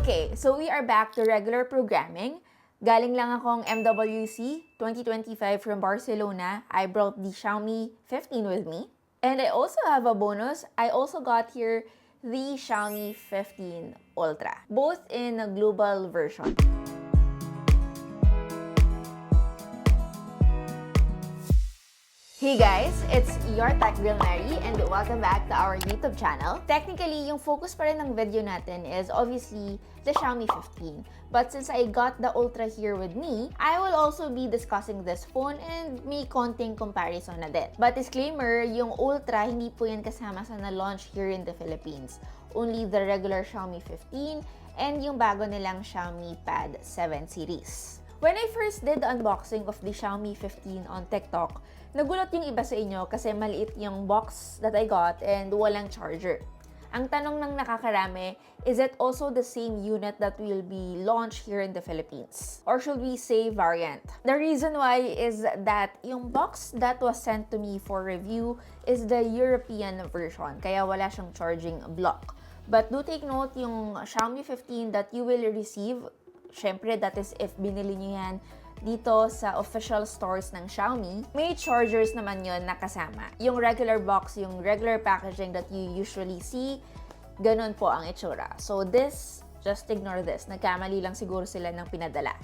Okay, so we are back to regular programming. Galing lang akong MWC 2025 from Barcelona. I brought the Xiaomi 15 with me. And I also have a bonus. I also got here the Xiaomi 15 Ultra, both in a global version. Hey guys, it's your Tech Girl Mary and welcome back to our YouTube channel. Technically, yung focus pa rin ng video natin is obviously the Xiaomi 15. But since I got the Ultra here with me, I will also be discussing this phone and may konting comparison na din. But disclaimer, yung Ultra, hindi po yan kasama sa na-launch here in the Philippines. Only the regular Xiaomi 15 and yung bago nilang Xiaomi Pad 7 series. When I first did the unboxing of the Xiaomi 15 on TikTok, nagulat yung iba sa inyo kasi maliit yung box that I got and walang charger. Ang tanong ng nakakarami, is it also the same unit that will be launched here in the Philippines? Or should we say variant? The reason why is that yung box that was sent to me for review is the European version, kaya wala siyang charging block. But do take note, yung Xiaomi 15 that you will receive, syempre that is if binili nyo yan dito sa official stores ng Xiaomi, may chargers naman yon na kasama. Yung regular box, yung regular packaging that you usually see, ganun po ang itsura. So this, just ignore this. Nagkamali lang siguro sila ng pinadala.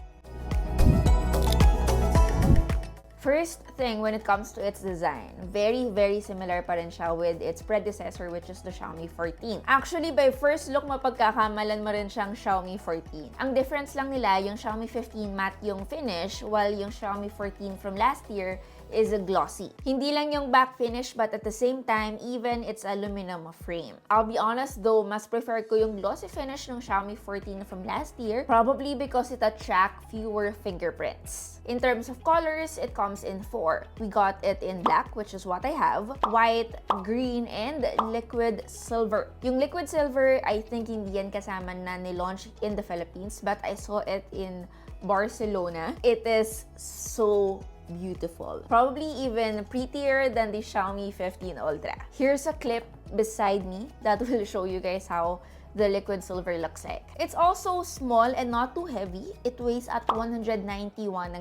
First thing when it comes to its design, very similar pa rin siya with its predecessor which is the Xiaomi 14. Actually, by first look, mapagkakamalan mo rin siyang Xiaomi 14. Ang difference lang nila, yung Xiaomi 15 matte yung finish, while yung Xiaomi 14 from last year is a glossy. Hindi lang yung back finish but at the same time, even its aluminum frame. I'll be honest though, mas prefer ko yung glossy finish ng Xiaomi 14 from last year, probably because it attract fewer fingerprints. In terms of colors, it comes in 4. We got it in black, which is what I have, white, green, and liquid silver. Yung liquid silver, I think hindi yan kasama na ni-launch in the Philippines, but I saw it in Barcelona. It is so beautiful. Probably even prettier than the Xiaomi 15 Ultra. Here's a clip beside me that will show you guys how the liquid silver looks like. It's also small and not too heavy. It weighs at 191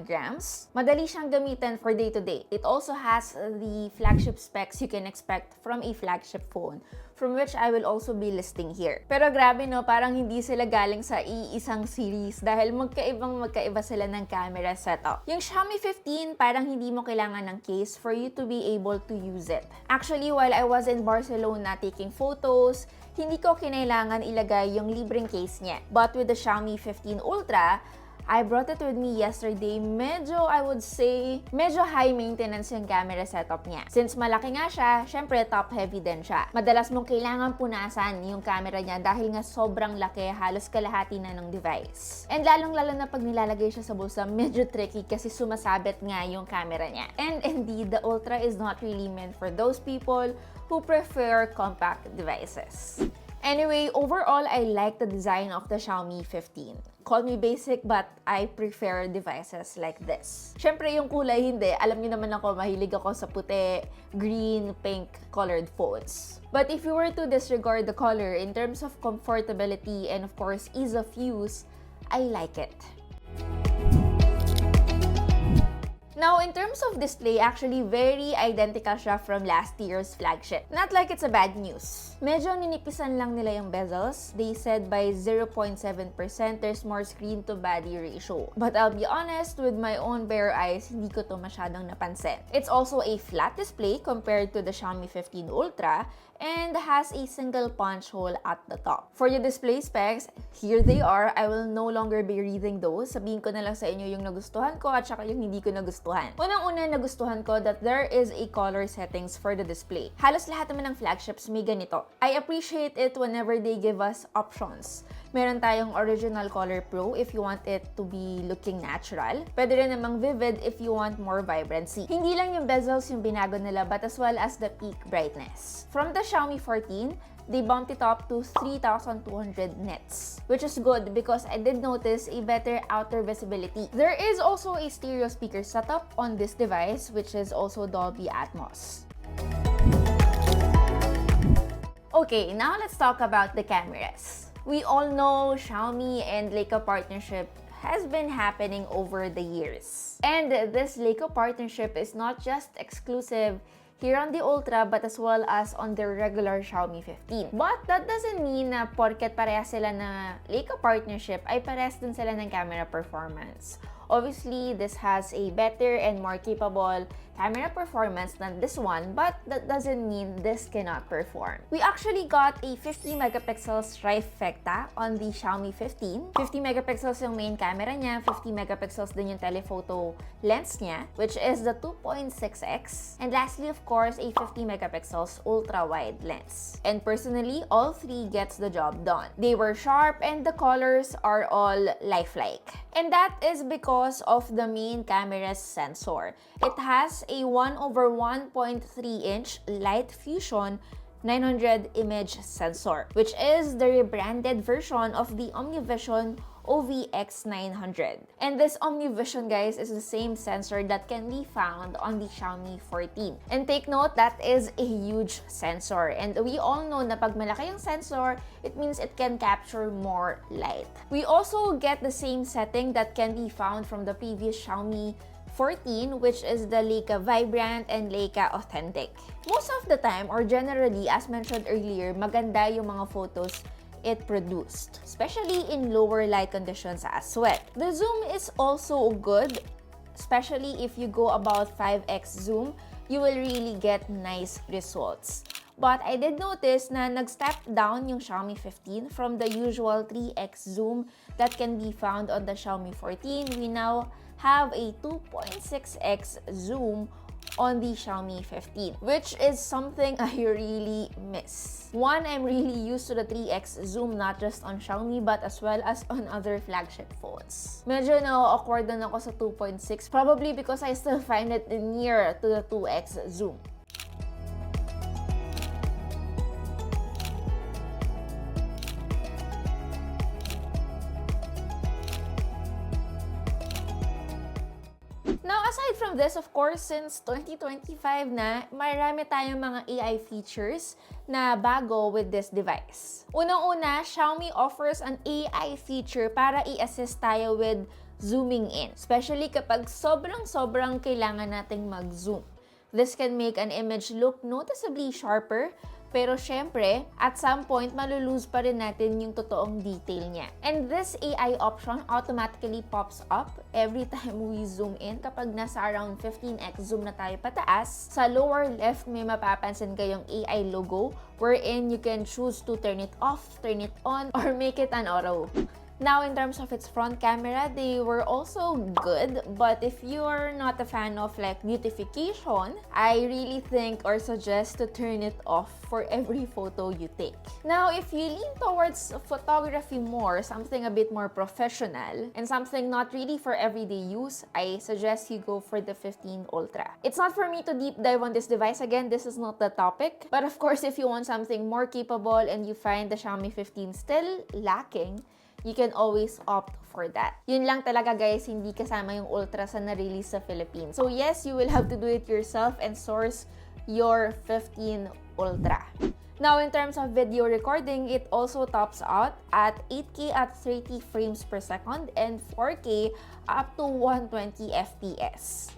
grams. Madali siyang gamitin for day-to-day. It also has the flagship specs you can expect from a flagship phone, from which I will also be listing here. Pero grabe no, parang hindi sila galing sa iisang series dahil magkaiba sila ng camera setup. Yung Xiaomi 15, parang hindi mo kailangan ng case for you to be able to use it. Actually, while I was in Barcelona taking photos, hindi ko kinailangan ilagay yung libreng case niya. But with the Xiaomi 15 Ultra, I brought it with me yesterday. I would say, medyo high maintenance yung camera setup niya. Since malaki nga siya, syempre top-heavy din siya. Madalas mong kailangan punasan yung camera niya dahil nga sobrang laki, halos kalahati na ng device. And lalong-lalo na pag nilalagay siya sa bulsa, medyo tricky kasi sumasabit nga yung camera niya. And indeed, the Ultra is not really meant for those people who prefer compact devices. Anyway, overall, I like the design of the Xiaomi 15. Call me basic, but I prefer devices like this. Syempre, yung kulay hindi. Alam niyo naman ako, mahilig ako sa puti, green, pink colored phones. But if you were to disregard the color, in terms of comfortability and of course ease of use, I like it. Now, in terms of display, actually very identical siya from last year's flagship. Not like it's a bad news. Medyo ninipisan lang nila yung bezels. They said by 0.7% there's more screen to body ratio. But I'll be honest, with my own bare eyes, hindi ko to masyadong napansin. It's also a flat display compared to the Xiaomi 15 Ultra and has a single punch hole at the top. For the display specs, here they are. I will no longer be reading those. Sabihin ko na lang sa inyo yung nagustuhan ko at saka yung hindi ko nagustuhan. Unang-una, nagustuhan ko that there is a color settings for the display. Halos lahat naman ng flagships may ganito. I appreciate it whenever they give us options. Meron tayong Original Color Pro if you want it to be looking natural. Pwede rin namang Vivid if you want more vibrancy. Hindi lang yung bezels yung binago nila but as well as the peak brightness. From the Xiaomi 14, they bumped it up to 3,200 nits, which is good because I did notice a better outer visibility. There is also a stereo speaker setup on this device, which is also Dolby Atmos. Okay, now let's talk about the cameras. We all know Xiaomi and Leica partnership has been happening over the years. And this Leica partnership is not just exclusive here on the Ultra but as well as on the regular Xiaomi 15. But that doesn't mean na porket parehas sila na Leica partnership ay parehas din sila ng camera performance. Obviously, this has a better and more capable camera performance than this one, but that doesn't mean this cannot perform. We actually got a 50 megapixels trifecta on the Xiaomi 15. 50 megapixels yung main camera niya, 50 megapixels din yung telephoto lens niya, which is the 2.6x. And lastly, of course, a 50 megapixels ultra-wide lens. And personally, all three gets the job done. They were sharp and the colors are all lifelike. And that is because of the main camera's sensor. It has a 1/1.3-inch light fusion 900 image sensor, which is the rebranded version of the OmniVision OVX900. And this OmniVision, guys, is the same sensor that can be found on the Xiaomi 14. And take note, that is a huge sensor. And we all know na pag malaki yung sensor, it means it can capture more light. We also get the same setting that can be found from the previous Xiaomi 14, which is the Leica Vibrant and Leica Authentic. Most of the time, or generally, as mentioned earlier, maganda yung mga photos it produced, especially in lower light conditions as well. The zoom is also good, especially if you go about 5x zoom, you will really get nice results. But I did notice na nag-step down yung Xiaomi 15 from the usual 3x zoom that can be found on the Xiaomi 14. We now have a 2.6x zoom on the Xiaomi 15, which is something I really miss. One, I'm really used to the 3x zoom not just on Xiaomi but as well as on other flagship phones. Medyo na-awkward na ako sa 2.6, probably because I still find it near to the 2x zoom. Now, aside from this, of course, since 2025 na, marami tayong mga AI features na bago with this device. Unang-una, Xiaomi offers an AI feature para i-assist tayo with zooming in, especially kapag sobrang kailangan nating mag-zoom. This can make an image look noticeably sharper, pero syempre, at some point, malulose pa rin natin yung totoong detail niya. And this AI option automatically pops up every time we zoom in kapag nasa around 15x zoom na tayo pataas. Sa lower left, may mapapansin kayong AI logo wherein you can choose to turn it off, turn it on, or make it an auto. Now, in terms of its front camera, they were also good, but if you're not a fan of like beautification, I really think or suggest to turn it off for every photo you take. Now, if you lean towards photography more, something a bit more professional, and something not really for everyday use, I suggest you go for the 15 Ultra. It's not for me to deep dive on this device. Again, this is not the topic. But of course, if you want something more capable and you find the Xiaomi 15 still lacking, you can always opt for that. Yun lang talaga, guys, hindi kasama yung Ultra sa na-release sa Philippines. So yes, you will have to do it yourself and source your 15 Ultra. Now, in terms of video recording, it also tops out at 8K at 30 frames per second and 4K up to 120 FPS.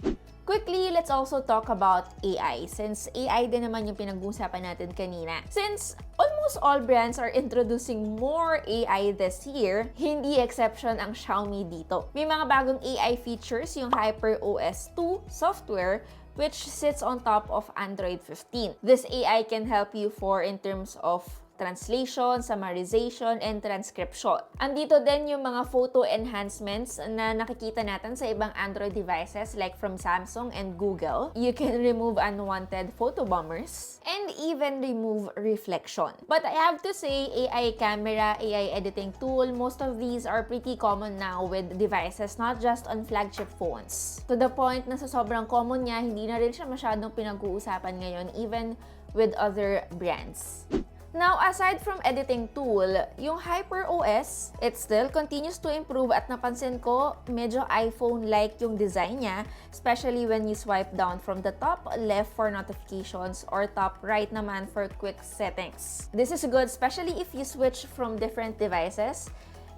Quickly, let's also talk about AI, since AI din naman yung pinag-uusapan natin kanina. Since almost all brands are introducing more AI this year, hindi exception ang Xiaomi dito. May mga bagong AI features yung HyperOS 2 software, which sits on top of Android 15. This AI can help you in terms of translation, summarization, and transcription. Andito din yung mga photo enhancements na nakikita natin sa ibang Android devices like from Samsung and Google. You can remove unwanted photo bombers and even remove reflection. But I have to say, AI camera, AI editing tool, most of these are pretty common now with devices, not just on flagship phones. To the point na sa sobrang common niya, hindi na rin siya masyadong pinag-uusapan ngayon, even with other brands. Now, aside from editing tool, yung HyperOS, it still continues to improve at napansin ko, medyo iPhone-like yung design niya, especially when you swipe down from the top left for notifications or top right naman for quick settings. This is good, especially if you switch from different devices.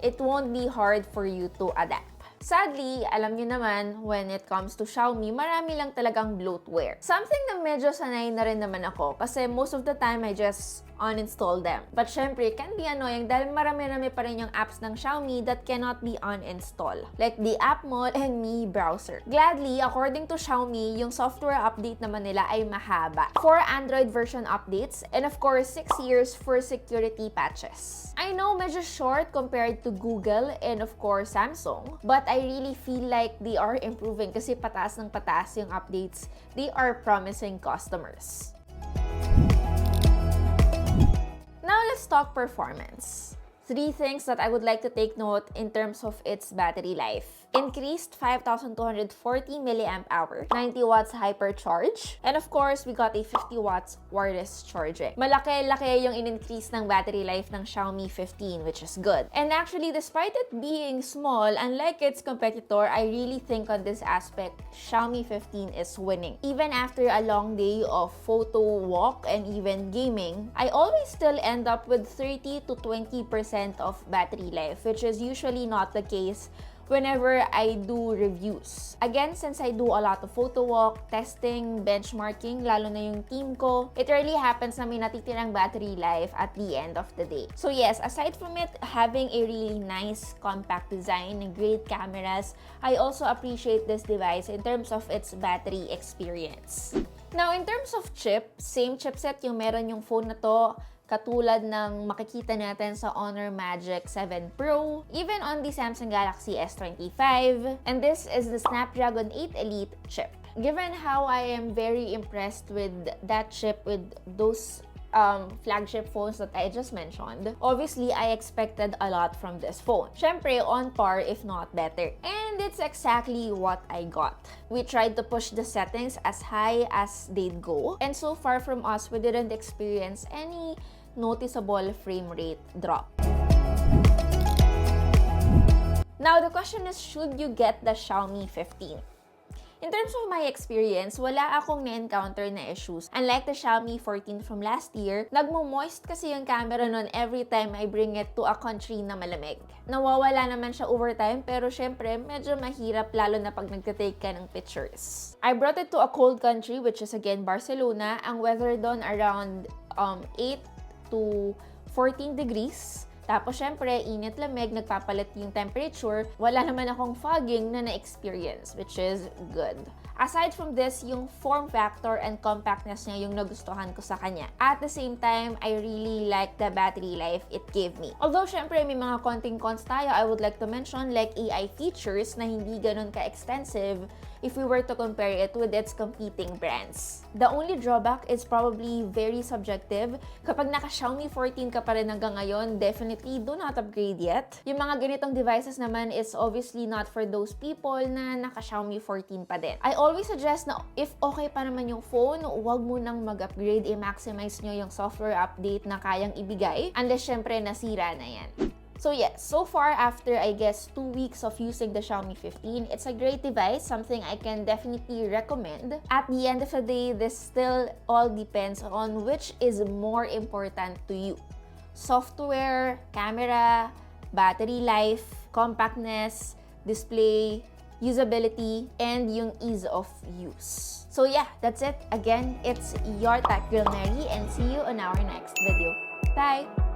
It won't be hard for you to adapt. Sadly, alam niyo naman, when it comes to Xiaomi, marami lang talagang bloatware. Something na medyo sanay na rin naman ako kasi most of the time I just uninstall them. But syempre, it can be annoying dahil marami-rami pa rin yung apps ng Xiaomi that cannot be uninstalled. Like the App Mall and Mi Browser. Gladly, according to Xiaomi, yung software update naman nila ay mahaba. 4 Android version updates and of course, 6 years for security patches. I know medyo short compared to Google and of course Samsung, but I really feel like they are improving kasi pataas ng pataas yung updates they are promising customers. Now let's talk performance. 3 things that I would like to take note in terms of its battery life. Increased 5,240 mAh, 90 watts hypercharge, and of course, we got a 50 watts wireless charging. Malaki-laki yung in-increase ng battery life ng Xiaomi 15, which is good. And actually, despite it being small, unlike its competitor, I really think on this aspect, Xiaomi 15 is winning. Even after a long day of photo walk and even gaming, I always still end up with 30 to 20% of battery life, which is usually not the case whenever I do reviews. Again, since I do a lot of photo walk, testing, benchmarking, lalo na yung team ko, it rarely happens na may natitirang battery life at the end of the day. So yes, aside from it having a really nice compact design and great cameras, I also appreciate this device in terms of its battery experience. Now, in terms of chip, same chipset yung meron yung phone na to, katulad ng makikita natin sa Honor Magic 7 Pro, even on the Samsung Galaxy S25, and this is the Snapdragon 8 Elite chip. Given how I am very impressed with that chip with those flagship phones that I just mentioned, obviously, I expected a lot from this phone. Syempre, on par, if not better. And it's exactly what I got. We tried to push the settings as high as they'd go, and so far from us, we didn't experience any noticeable frame rate drop. Now, the question is, should you get the Xiaomi 15? In terms of my experience, wala akong na-encounter na issues. Unlike the Xiaomi 14 from last year, nagmo-moist kasi yung camera nun every time I bring it to a country na malamig. Nawawala naman siya over time, pero syempre, medyo mahirap lalo na pag nagtitake ka ng pictures. I brought it to a cold country, which is again Barcelona. Ang weather doon around 8 to 14 degrees. Tapos, syempre, init-lamig, nagpapalit yung temperature. Wala naman akong fogging na na-experience, which is good. Aside from this, yung form factor and compactness niya yung nagustuhan ko sa kanya. At the same time, I really like the battery life it gave me. Although, syempre, may mga konting cons tayo, I would like to mention like AI features na hindi ganun ka-extensive if we were to compare it with its competing brands. The only drawback is probably very subjective. Kapag naka-Xiaomi 14 ka pa rin hanggang ngayon, definitely do not upgrade yet. Yung mga ganitong devices naman is obviously not for those people na naka-Xiaomi 14 pa din. I always suggest na if okay pa naman yung phone, huwag mo nang mag-upgrade, i-maximize nyo yung software update na kayang ibigay, unless syempre nasira na yan. So yes, so far after I guess 2 weeks of using the Xiaomi 15, it's a great device, something I can definitely recommend. At the end of the day, this still all depends on which is more important to you. Software, camera, battery life, compactness, display, usability, and yung ease of use. So yeah, that's it. Again, it's your Tech Girl Mary, and see you on our next video. Bye!